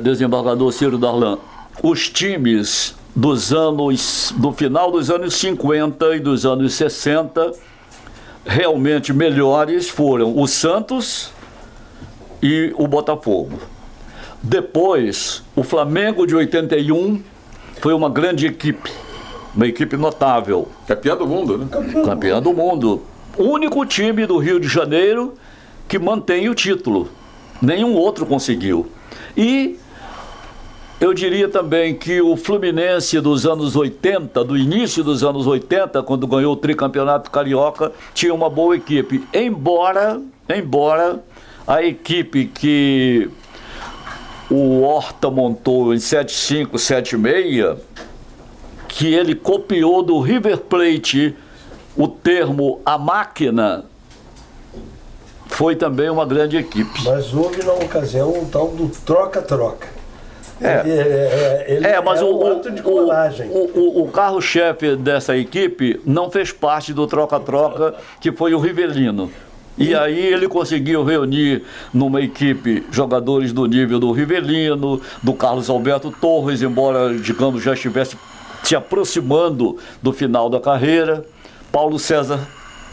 desembargador Ciro Darlan, os times do final dos anos 50 e dos anos 60, realmente melhores foram o Santos e o Botafogo. Depois, o Flamengo de 81 foi uma grande equipe, uma equipe notável. Campeão do mundo, né? Campeão do mundo. O único time do Rio de Janeiro que mantém o título. Nenhum outro conseguiu. E eu diria também que o Fluminense dos anos 80, do início dos anos 80, quando ganhou o tricampeonato carioca, tinha uma boa equipe. Embora a equipe que o Horta montou em 75, 76, que ele copiou do River Plate o termo "a máquina", foi também uma grande equipe. Mas houve na ocasião um tal do troca-troca. Mas um ato de colagem. O carro-chefe dessa equipe não fez parte do troca-troca, que foi o Rivelino. E aí ele conseguiu reunir numa equipe jogadores do nível do Rivelino, do Carlos Alberto Torres, embora, digamos, já estivesse se aproximando do final da carreira, Paulo César,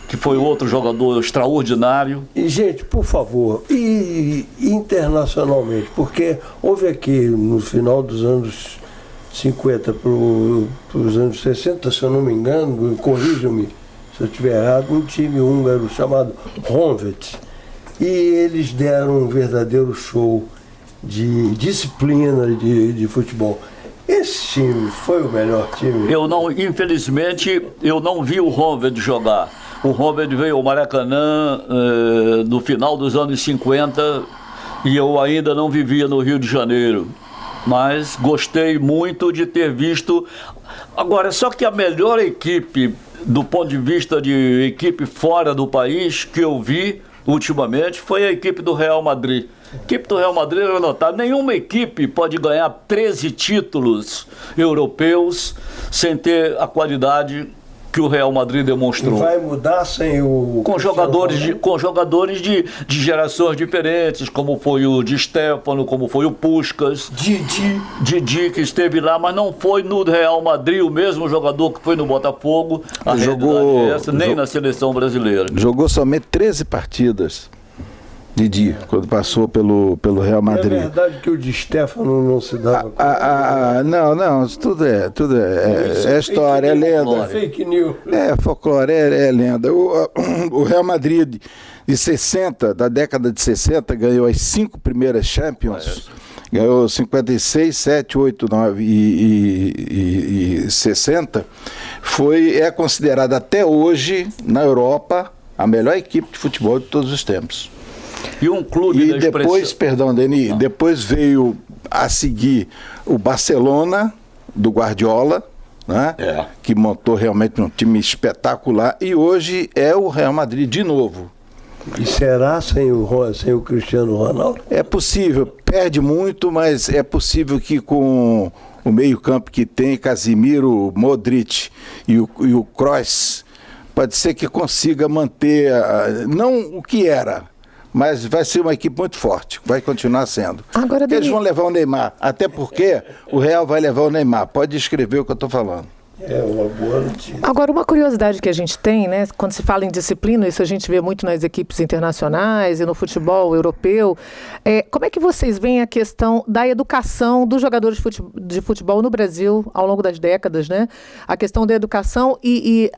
que foi outro jogador extraordinário. E, gente, por favor, e internacionalmente, porque houve aqui no final dos anos 50 para os anos 60, se eu não me engano, corrijam-me se eu estiver errado, um time húngaro chamado Honvéd, e eles deram um verdadeiro show de disciplina de futebol. Esse time foi o melhor time? Infelizmente, eu não vi o Honvéd jogar. O Honvéd veio ao Maracanã no final dos anos 50 e eu ainda não vivia no Rio de Janeiro. Mas gostei muito de ter visto. Agora, só que a melhor equipe, do ponto de vista de equipe fora do país, que eu vi ultimamente, foi a equipe do Real Madrid. A equipe do Real Madrid, eu notar, nenhuma equipe pode ganhar 13 títulos europeus sem ter a qualidade que o Real Madrid demonstrou. E vai mudar sem o... Com jogadores de gerações diferentes, como foi o Di Stéfano, como foi o Puskás, Didi, que esteve lá, mas não foi no Real Madrid o mesmo jogador que foi no Botafogo. Nem na seleção brasileira. Jogou somente 13 partidas. Didi, quando passou pelo Real Madrid. É verdade que o Di Stéfano não se dava. Não, tudo é história, é lenda. Fake news. É folclore, é lenda. O Real Madrid de 60, da década de 60, ganhou as 5 primeiras Champions. Ganhou 56, 7, 8, 9 e 60. É considerada até hoje, na Europa, a melhor equipe de futebol de todos os tempos. E um clube depois, perdão, Denis, depois veio a seguir o Barcelona, do Guardiola, né? Que montou realmente um time espetacular, e hoje é o Real Madrid de novo. E será sem o Cristiano Ronaldo? É possível, perde muito, mas é possível que com o meio-campo que tem Casemiro, Modric e o Kroos, pode ser que consiga manter, não o que era, mas vai ser uma equipe muito forte, vai continuar sendo. Agora, eles vão levar o Neymar, até porque o Real vai levar o Neymar. Pode escrever o que eu estou falando. É uma boa notícia. Agora, uma curiosidade que a gente tem, né, quando se fala em disciplina, isso a gente vê muito nas equipes internacionais e no futebol europeu, como é que vocês veem a questão da educação dos jogadores de futebol no Brasil ao longo das décadas, né? A questão da educação e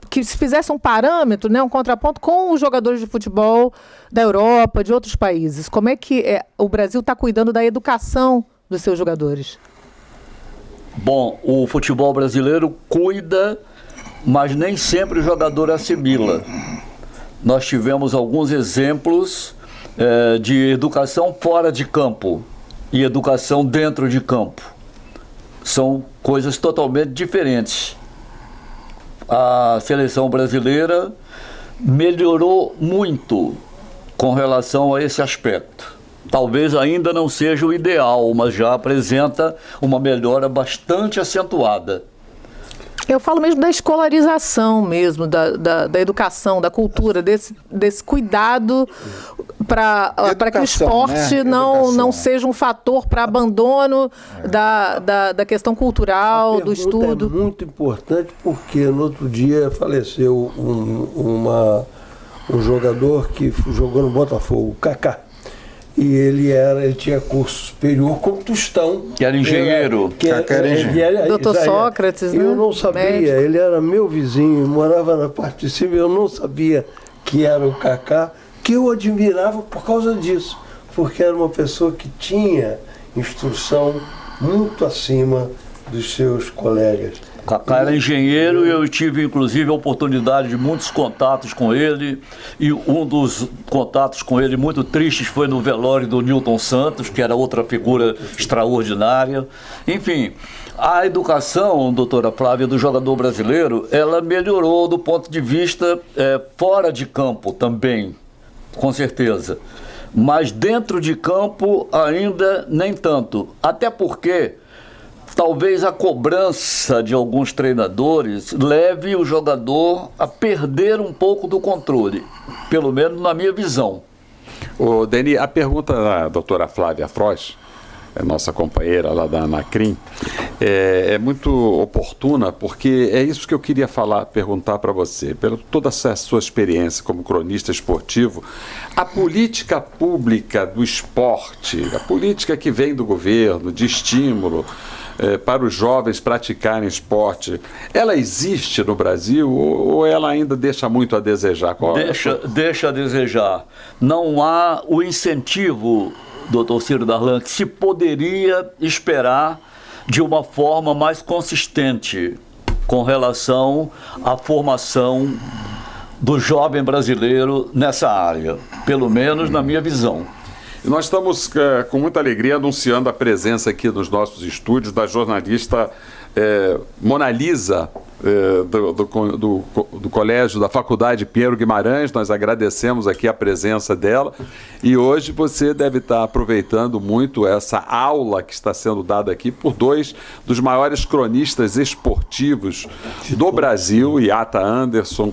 que se fizesse um parâmetro, né, um contraponto com os jogadores de futebol da Europa, de outros países. Como é que o Brasil está cuidando da educação dos seus jogadores? Bom, o futebol brasileiro cuida, mas nem sempre o jogador assimila. Nós tivemos alguns exemplos de educação fora de campo e educação dentro de campo. São coisas totalmente diferentes. a seleção brasileira melhorou muito com relação a esse aspecto. Talvez ainda não seja o ideal, mas já apresenta uma melhora bastante acentuada. Eu falo mesmo da escolarização mesmo, da educação, da cultura, desse cuidado para que o esporte, né? não seja um fator para abandono da questão cultural, do estudo. É muito importante porque no outro dia faleceu um jogador que jogou no Botafogo, o Kaká. E ele tinha curso superior como Tostão. Que era engenheiro. Doutor Sócrates, né? Eu não sabia, médico. Ele era meu vizinho, morava na parte de cima, eu não sabia que era o Kaká, que eu admirava por causa disso, porque era uma pessoa que tinha instrução muito acima dos seus colegas. Kaká era engenheiro e eu tive, inclusive, a oportunidade de muitos contatos com ele. E um dos contatos com ele muito tristes foi no velório do Newton Santos, que era outra figura extraordinária. Enfim, a educação, doutora Flávia, do jogador brasileiro, ela melhorou do ponto de vista fora de campo também, com certeza. Mas dentro de campo ainda nem tanto. Até porque talvez a cobrança de alguns treinadores leve o jogador a perder um pouco do controle, pelo menos na minha visão. Ô, Deni, a pergunta da doutora Flávia Frois, nossa companheira lá da Anacrim, é muito oportuna, porque é isso que eu queria perguntar para você. Pela toda essa sua experiência como cronista esportivo, a política pública do esporte, a política que vem do governo, de estímulo para os jovens praticarem esporte, ela existe no Brasil ou ela ainda deixa muito a desejar? Deixa a desejar. Não há o incentivo, doutor Ciro Darlan, que se poderia esperar de uma forma mais consistente com relação à formação do jovem brasileiro nessa área, pelo menos na minha visão. Nós estamos com muita alegria anunciando a presença aqui nos nossos estúdios da jornalista Mona Lisa, do colégio da Faculdade Pinheiro Guimarães. Nós agradecemos aqui a presença dela e hoje você deve estar aproveitando muito essa aula que está sendo dada aqui por dois dos maiores cronistas esportivos do Brasil, Iata Anderson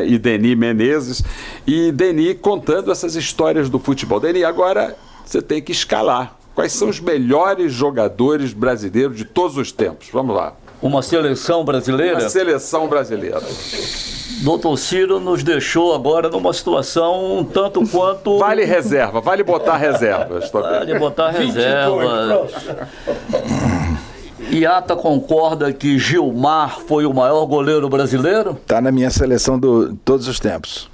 e Deni Menezes, e Deni contando essas histórias do futebol. Deni, agora você tem que escalar. Quais são os melhores jogadores brasileiros de todos os tempos? Vamos lá. Uma seleção brasileira? Uma seleção brasileira. Doutor Ciro nos deixou agora numa situação um tanto quanto... Vale reserva, vale botar reservas. Vale botar reservas. Iata concorda que Gilmar foi o maior goleiro brasileiro? Está na minha seleção de todos os tempos.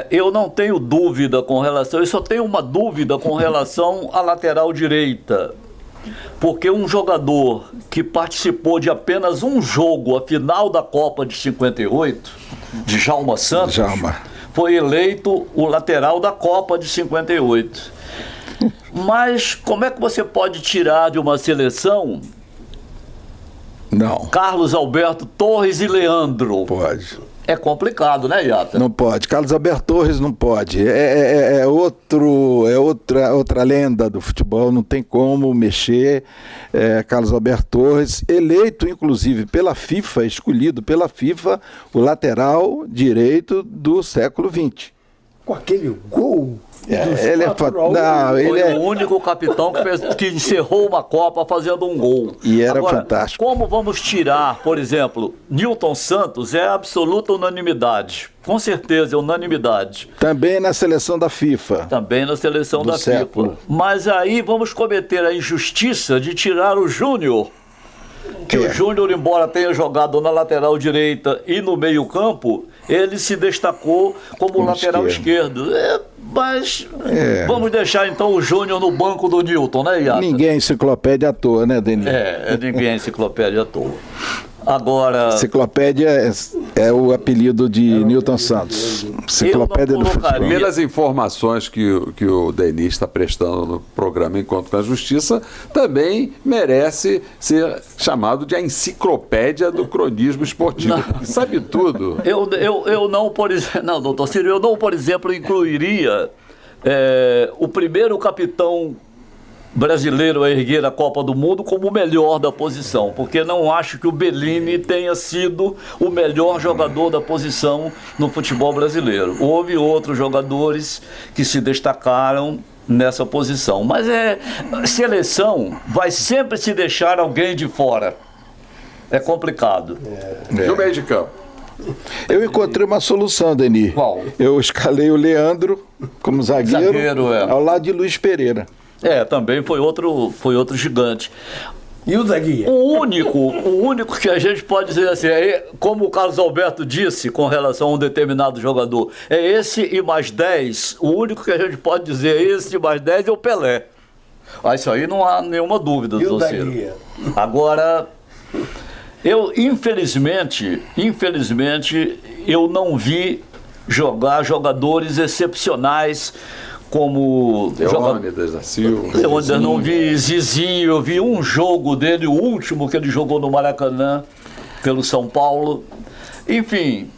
Eu não tenho dúvida com relação... Eu só tenho uma dúvida com relação à lateral direita. Porque um jogador que participou de apenas um jogo, a final da Copa de 58, Djalma Santos, foi eleito o lateral da Copa de 58. Mas como é que você pode tirar de uma seleção... Não. Carlos Alberto Torres e Leandro? Pode. É complicado, né, Iata? Não pode. Carlos Alberto Torres não pode. É outra lenda do futebol, não tem como mexer. Carlos Alberto Torres, eleito inclusive pela FIFA, escolhido pela FIFA, o lateral direito do século XX. Com aquele gol... ele foi o único capitão que encerrou uma Copa fazendo um gol. E era fantástico. Como vamos tirar, por exemplo, Newton Santos é absoluta unanimidade. Com certeza é unanimidade. Também na seleção da FIFA. Também na seleção da FIFA. Mas aí vamos cometer a injustiça de tirar o Júnior. Que o Júnior, embora tenha jogado na lateral direita e no meio-campo, ele se destacou como lateral esquerdo. Mas vamos deixar então o Júnior no banco do Newton, né, Iata? Ninguém é enciclopédia à toa, né, Denis? Ninguém é enciclopédia à toa. Agora... Enciclopédia É o apelido de Newton Santos, enciclopédia do futebol. Pelas informações que o Denis está prestando no programa Encontro com a Justiça, também merece ser chamado de a enciclopédia do cronismo esportivo. Sabe tudo. Eu não, por exemplo, não, doutor Ciro, eu não, por exemplo, incluiria o primeiro capitão brasileiro a erguer a Copa do Mundo como o melhor da posição, porque não acho que o Bellini tenha sido o melhor jogador da posição no futebol brasileiro. Houve outros jogadores que se destacaram nessa posição, mas seleção vai sempre se deixar alguém de fora. É complicado. E o meio de campo? Eu encontrei uma solução, Denis. Qual? Eu escalei o Leandro como zagueiro ao lado de Luiz Pereira. Também foi outro gigante. E o zagueiro? O único que a gente pode dizer assim, como o Carlos Alberto disse com relação a um determinado jogador, é esse e mais 10. O único que a gente pode dizer esse e mais 10 é o Pelé. Isso aí não há nenhuma dúvida, doutor Ciro. Agora, eu infelizmente, eu não vi jogar jogadores excepcionais como Leônidas da Silva. Eu não vi Zizinho, eu vi um jogo dele, o último que ele jogou no Maracanã, pelo São Paulo. Enfim,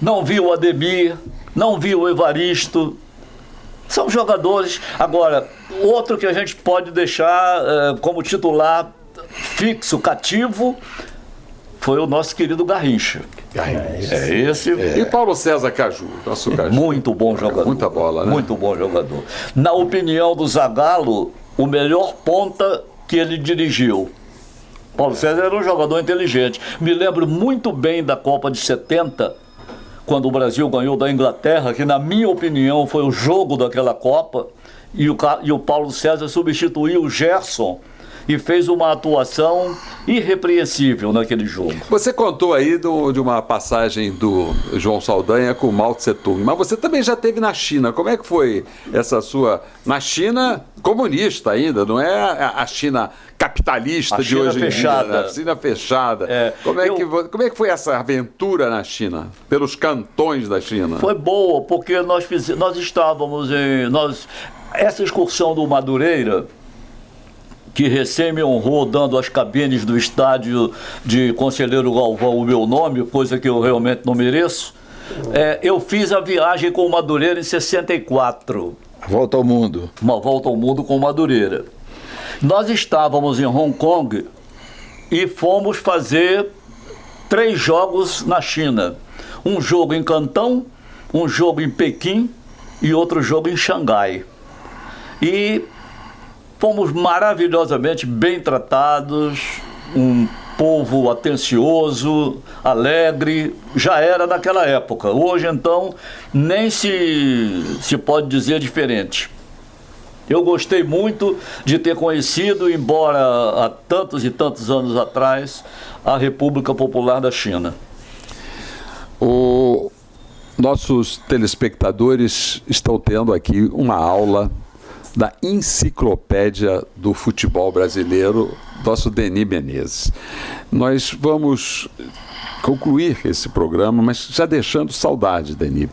não vi o Ademir, não vi o Evaristo. São jogadores. Agora, outro que a gente pode deixar como titular fixo, cativo, foi o nosso querido Garrincha. E Paulo César Caju, nosso Caju. Muito bom jogador. Muita bola, né? Muito bom jogador. Na opinião do Zagallo, o melhor ponta que ele dirigiu. Paulo César era um jogador inteligente. Me lembro muito bem da Copa de 70, quando o Brasil ganhou da Inglaterra, que na minha opinião foi o jogo daquela Copa, e o Paulo César substituiu o Gerson e fez uma atuação irrepreensível naquele jogo. Você contou aí de uma passagem do João Saldanha com Mao Tse Tung, mas você também já esteve na China. Como é que foi essa sua... Na China comunista ainda, não é a China capitalista de hoje em dia, né? A China fechada. Como é que foi essa aventura na China, pelos cantões da China? Foi boa, porque nós estávamos essa excursão do Madureira, que recém me honrou dando às cabines do estádio de Conselheiro Galvão o meu nome, coisa que eu realmente não mereço. Eu fiz a viagem com o Madureira em 64. Volta ao mundo. Uma volta ao mundo com o Madureira. Nós estávamos em Hong Kong e fomos fazer 3 jogos na China. Um jogo em Cantão, um jogo em Pequim e outro jogo em Xangai. E fomos maravilhosamente bem tratados, um povo atencioso, alegre, já era naquela época. Hoje, então, nem se pode dizer diferente. Eu gostei muito de ter conhecido, embora há tantos e tantos anos atrás, a República Popular da China. Nossos telespectadores estão tendo aqui uma aula da enciclopédia do futebol brasileiro, nosso Denis Menezes. Nós vamos concluir esse programa, mas já deixando saudade, Denis,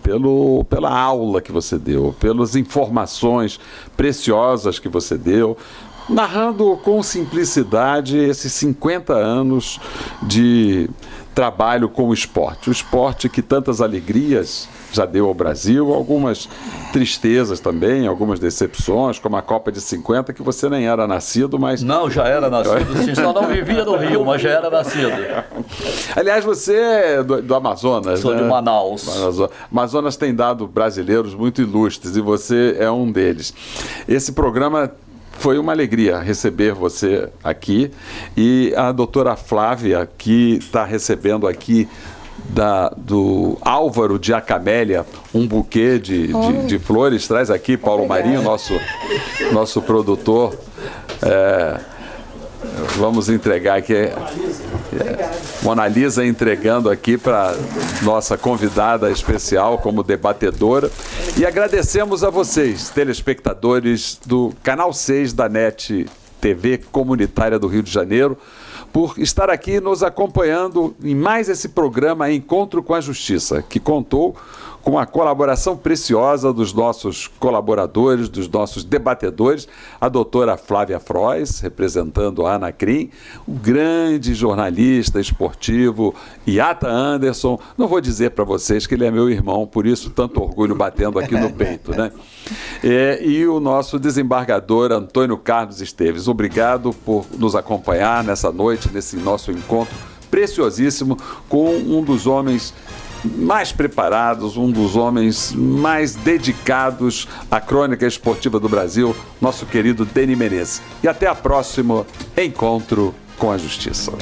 pela aula que você deu, pelas informações preciosas que você deu, narrando com simplicidade esses 50 anos de trabalho com o esporte que tantas alegrias já deu ao Brasil, algumas tristezas também, algumas decepções, como a Copa de 50, que você nem era nascido, mas... Não, já era nascido, sim, só não vivia no Rio, mas já era nascido. Aliás, você é do Amazonas, Sou né? de Manaus. Amazonas tem dado brasileiros muito ilustres e você é um deles. Esse programa... Foi uma alegria receber você aqui e a doutora Flávia, que está recebendo aqui do Álvaro de Acamélia um buquê de flores. Traz aqui, Paulo Marinho, nosso produtor. Vamos entregar aqui. Mona Lisa entregando aqui para nossa convidada especial como debatedora. E agradecemos a vocês, telespectadores do Canal 6 da NET TV Comunitária do Rio de Janeiro. por estar aqui nos acompanhando em mais esse programa Encontro com a Justiça, que contou com a colaboração preciosa dos nossos colaboradores, dos nossos debatedores, a doutora Flávia Frois, representando a Anacrim, o grande jornalista esportivo Iata Anderson. Não vou dizer para vocês que ele é meu irmão, por isso tanto orgulho batendo aqui no peito, né? E o nosso desembargador Antônio Carlos Esteves. Obrigado por nos acompanhar nessa noite, nesse nosso encontro preciosíssimo com um dos homens mais preparados, um dos homens mais dedicados à crônica esportiva do Brasil, nosso querido Deni Menezes. E até a próxima Encontro com a Justiça.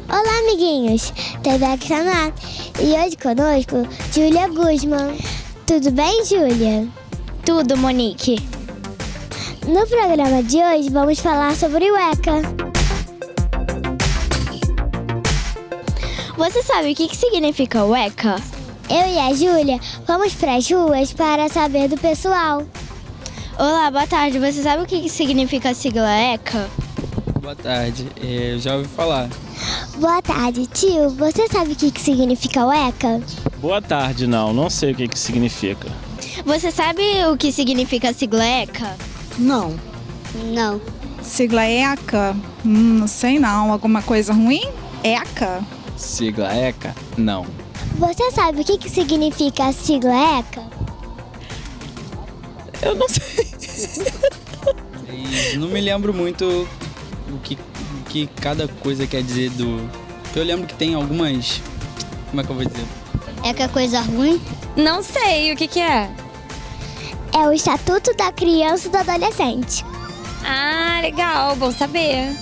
Olá, amiguinhos! TV aqui tá no ar. E hoje conosco, Júlia Guzman. Tudo bem, Júlia? Tudo, Monique. No programa de hoje, vamos falar sobre o ECA. Você sabe o que significa o ECA? Eu e a Júlia fomos para as ruas para saber do pessoal. Olá, boa tarde. Você sabe o que significa a sigla ECA? Boa tarde, eu já ouvi falar. Boa tarde, tio. Você sabe o que significa o ECA? Boa tarde, não sei o que significa. Você sabe o que significa a sigla ECA? Não. Não. Sigla ECA? Não sei não. Alguma coisa ruim? ECA? Sigla ECA? Não. Você sabe o que significa a sigla ECA? Eu não sei. E não me lembro muito o que cada coisa quer dizer do... Eu lembro que tem algumas... Como é que eu vou dizer? ECA é coisa ruim? Não sei, o que é? É o Estatuto da Criança e do Adolescente. Ah, legal, bom saber.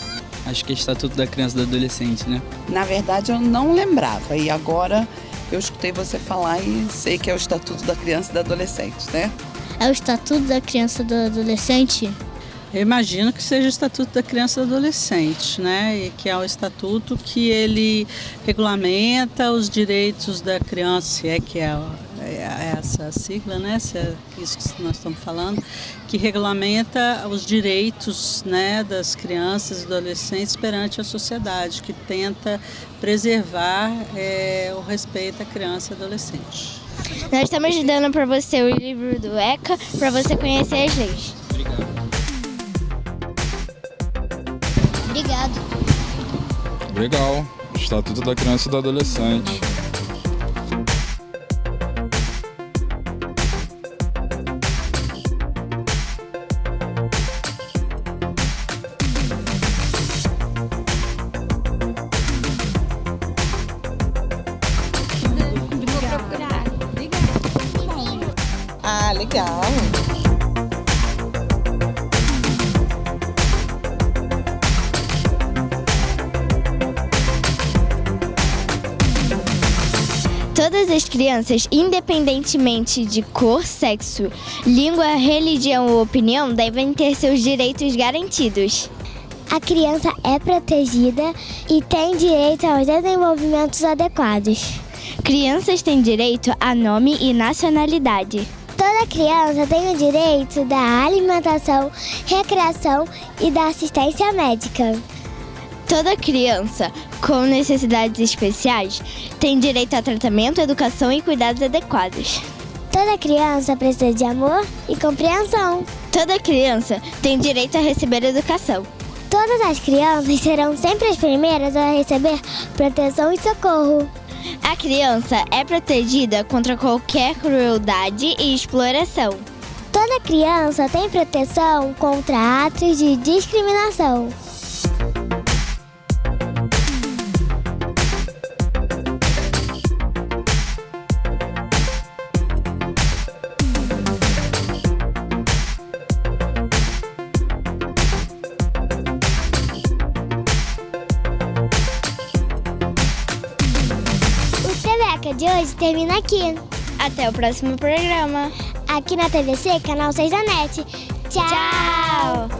Acho que é Estatuto da Criança e do Adolescente, né? Na verdade, eu não lembrava. E agora eu escutei você falar e sei que é o Estatuto da Criança e do Adolescente, né? É o Estatuto da Criança e do Adolescente? Eu imagino que seja o Estatuto da Criança e do Adolescente, né? E que é o estatuto que ele regulamenta os direitos da criança, se é que é essa sigla, né? Se é isso que nós estamos falando, que regulamenta os direitos, né, das crianças e adolescentes perante a sociedade, que tenta preservar o respeito à criança e adolescente. Nós estamos dando para você o livro do ECA, para você conhecer as leis. Obrigado. Legal. Estatuto da Criança e do Adolescente. Ah, legal. Todas as crianças, independentemente de cor, sexo, língua, religião ou opinião, devem ter seus direitos garantidos. A criança é protegida e tem direito aos desenvolvimentos adequados. Crianças têm direito a nome e nacionalidade. Toda criança tem o direito da alimentação, recreação e da assistência médica. Toda criança com necessidades especiais tem direito a tratamento, educação e cuidados adequados. Toda criança precisa de amor e compreensão. Toda criança tem direito a receber educação. Todas as crianças serão sempre as primeiras a receber proteção e socorro. A criança é protegida contra qualquer crueldade e exploração. Toda criança tem proteção contra atos de discriminação. De hoje termina aqui. Até o próximo programa. Aqui na TVC, canal 6 da NET. Tchau!